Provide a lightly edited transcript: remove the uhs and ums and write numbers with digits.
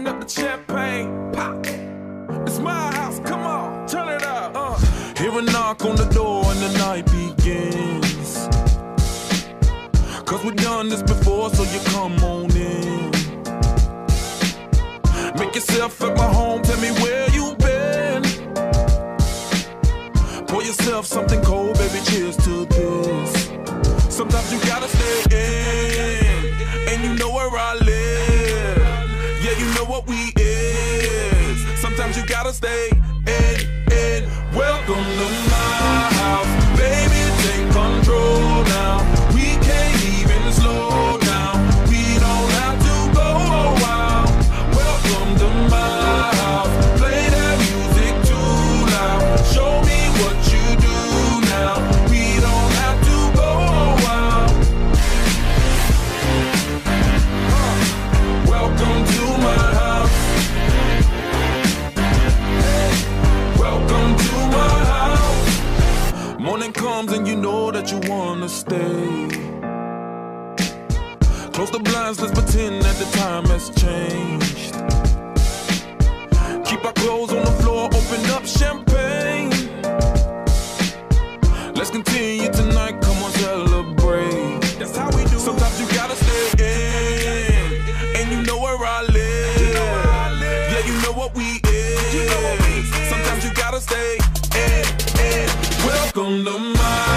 open up the champagne, pop. It's my house, come on, turn it up. Hear a knock on the door and the night begins. Cause we've done this before, so you come on in. Make yourself at my home, tell me where you been. Pour yourself something cold, baby, cheers to this. Sometimes you gotta stay in, and you know where I live. Yeah, you know what we is. Sometimes you gotta stay in. Welcome to my house, baby, take control now. We can't even slow down. We don't have to go a while. Welcome to my house, play that music too loud. Show me what you do now. We don't have to go a while. Welcome to my house. Welcome to my house. Morning comes and you know that you wanna stay. Close the blinds, let's pretend that the time has changed. Keep our clothes on the floor, open up champagne. Let's continue tonight, come on, celebrate. That's how we do. Sometimes you gotta stay in, and you know where I live. Yeah, you know what we is. Sometimes you gotta stay in. Welcome to my